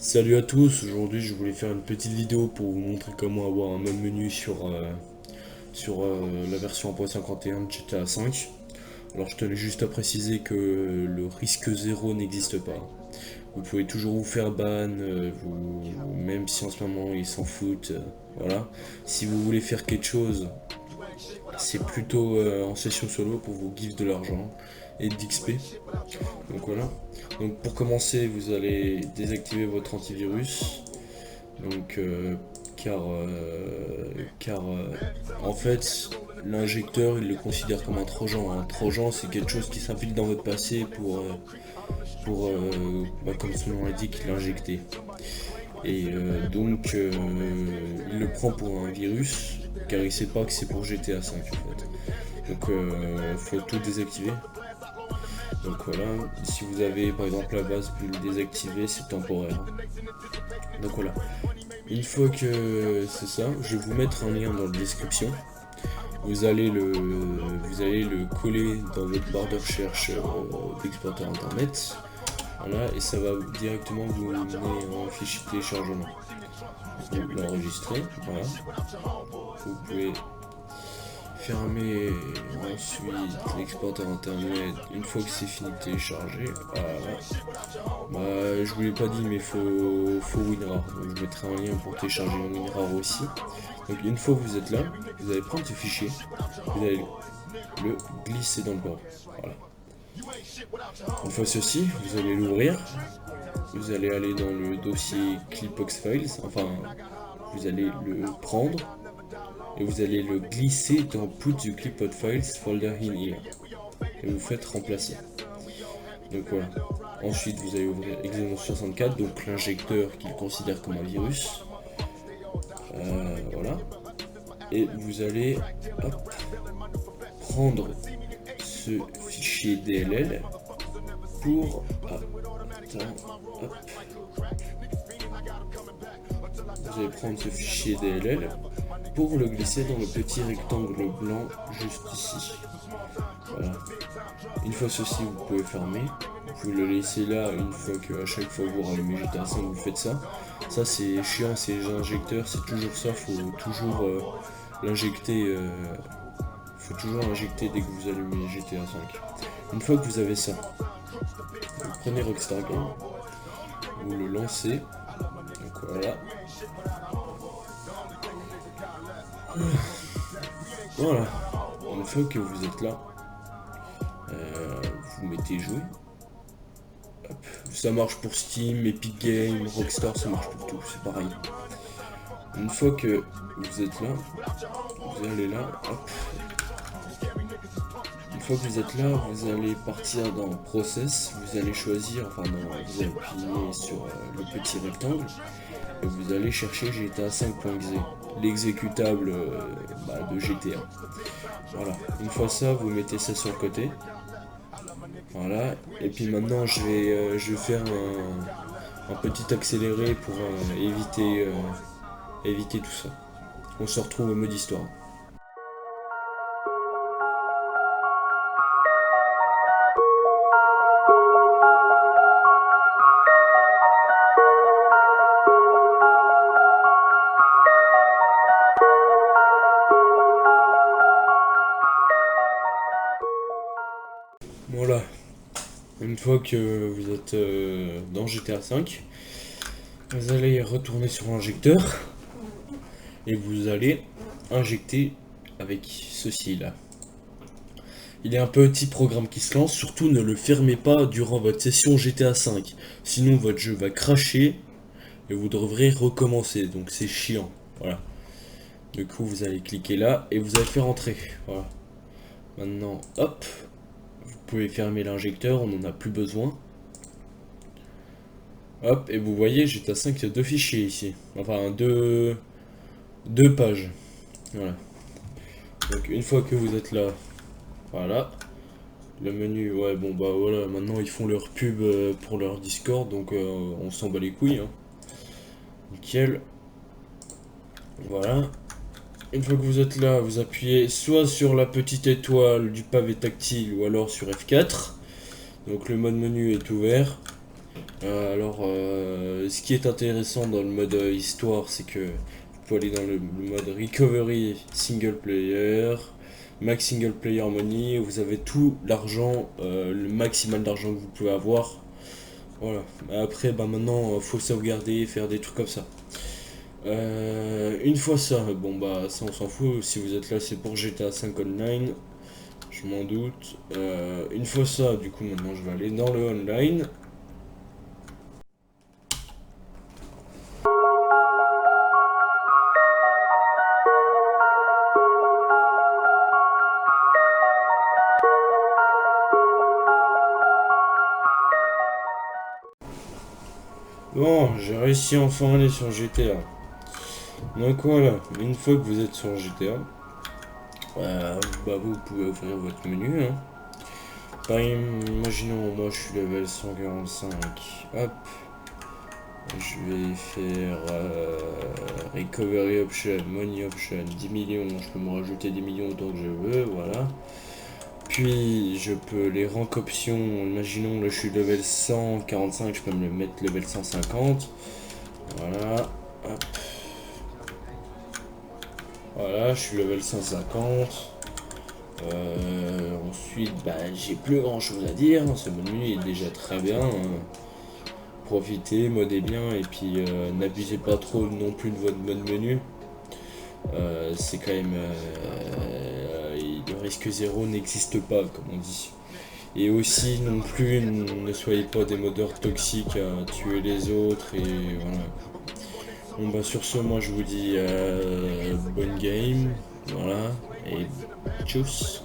Salut à tous, aujourd'hui je voulais faire une petite vidéo pour vous montrer comment avoir un mode menu sur la version 1.51 de GTA V. Alors je tenais juste à préciser que le risque zéro n'existe pas. Vous pouvez toujours vous faire ban, même si en ce moment ils s'en foutent. Voilà. Si vous voulez faire quelque chose, c'est plutôt en session solo pour vous give de l'argent et de l'XP. Donc voilà. Donc pour commencer, vous allez désactiver votre antivirus. Donc, car en fait, l'injecteur il le considère comme un trojan. Un trojan, c'est quelque chose qui s'infiltre dans votre passé pour comme son nom l'indique, l'injecter. Et il le prend pour un virus, car il sait pas que c'est pour GTA 5 en fait. Donc, faut tout désactiver. Donc voilà, si vous avez par exemple la base, vous le désactiver, c'est temporaire. Donc voilà. Une fois que c'est ça, je vais vous mettre un lien dans la description. Vous allez le coller dans votre barre de recherche d'exploiteur internet. Voilà, et ça va directement vous mener en fichier de téléchargement. Vous l'enregistrez, voilà. Vous pouvez fermer ensuite l'exploiteur internet une fois que c'est fini de télécharger. Voilà. Bah, je vous l'ai pas dit, mais faut WinRAR. Donc je mettrai un lien pour télécharger WinRAR aussi. Donc une fois que vous êtes là, vous allez prendre ce fichier, vous allez le glisser dans le port. Voilà. Une fois ceci, vous allez l'ouvrir. Vous allez aller dans le dossier Clipbox Files. Enfin, vous allez le prendre et vous allez le glisser dans Put the Clipboard Files folder in here. Et vous faites remplacer. Donc voilà. Ensuite, vous allez ouvrir Exynos 64, donc l'injecteur qu'il considère comme un virus. Voilà. Et vous allez prendre ce fichier DLL pour. Vous allez prendre ce fichier DLL pour le glisser dans le petit rectangle blanc juste ici. Voilà. Une fois ceci, vous pouvez fermer. Vous pouvez le laisser là une fois que à chaque fois que vous rallumez GTA 5, vous faites ça. Ça c'est chiant, ces injecteurs, c'est toujours ça, faut toujours l'injecter. Faut toujours l'injecter dès que vous allumez GTA 5. Une fois que vous avez ça, vous prenez Rockstar Game, vous le lancez. Donc voilà. Voilà. Une fois que vous êtes là, vous mettez jouer. Hop. Ça marche pour Steam, Epic Games, Rockstar, ça marche pour tout, c'est pareil. Une fois que vous êtes là, vous allez là, hop. Une fois que vous êtes là, vous allez partir dans Process, vous allez choisir, vous allez appuyer sur le petit rectangle, et vous allez chercher GTA 5.exe, l'exécutable de GTA. Voilà, une fois ça, vous mettez ça sur le côté. Voilà, et puis maintenant je vais faire un petit accéléré pour éviter tout ça. On se retrouve au mode histoire. Voilà, une fois que vous êtes dans GTA V, vous allez retourner sur l'injecteur et vous allez injecter avec ceci là. Il y a un petit programme qui se lance, surtout ne le fermez pas durant votre session GTA V, sinon votre jeu va cracher et vous devrez recommencer, donc c'est chiant. Voilà. Du coup vous allez cliquer là et vous allez faire entrer. Voilà. Maintenant, hop, vous pouvez fermer l'injecteur, on n'en a plus besoin. Hop, et vous voyez, GTA 5, il y a deux fichiers ici. Enfin, deux pages. Voilà. Donc, une fois que vous êtes là, voilà. Le menu, ouais, bon, bah voilà, maintenant ils font leur pub pour leur Discord, donc on s'en bat les couilles. Hein. Nickel. Voilà. Une fois que vous êtes là, vous appuyez soit sur la petite étoile du pavé tactile ou alors sur F4. Donc le mode menu est ouvert. Ce qui est intéressant dans le mode histoire, c'est que vous pouvez aller dans le mode recovery single player, max single player money, vous avez tout l'argent, le maximal d'argent que vous pouvez avoir. Voilà. Après, bah maintenant, faut sauvegarder, faire des trucs comme ça. Une fois ça, bon bah ça on s'en fout. Si vous êtes là, c'est pour GTA 5 Online. Je m'en doute. Une fois ça, du coup, maintenant je vais aller dans le online. Bon, j'ai réussi enfin à aller sur GTA. Donc voilà, une fois que vous êtes sur GTA, bah vous pouvez ouvrir votre menu. Hein. Par imaginons, moi je suis level 145. Hop, je vais faire Recovery Option, Money Option, 10 millions. Je peux me rajouter 10 millions autant que je veux, voilà. Puis je peux les rank options. Imaginons là je suis level 145, je peux me le mettre level 150. Voilà, hop. Voilà, je suis level 150. Ensuite, bah, j'ai plus grand chose à dire. Ce menu est déjà très bien. Hein. Profitez, modez bien et puis n'abusez pas trop non plus de votre mode menu. C'est quand même. Le risque zéro n'existe pas, comme on dit. Et aussi, non plus, ne soyez pas des modeurs toxiques à tuer les autres. Et voilà. Bon, bah, sur ce, moi je vous dis bonne game. Voilà. Et tchuss.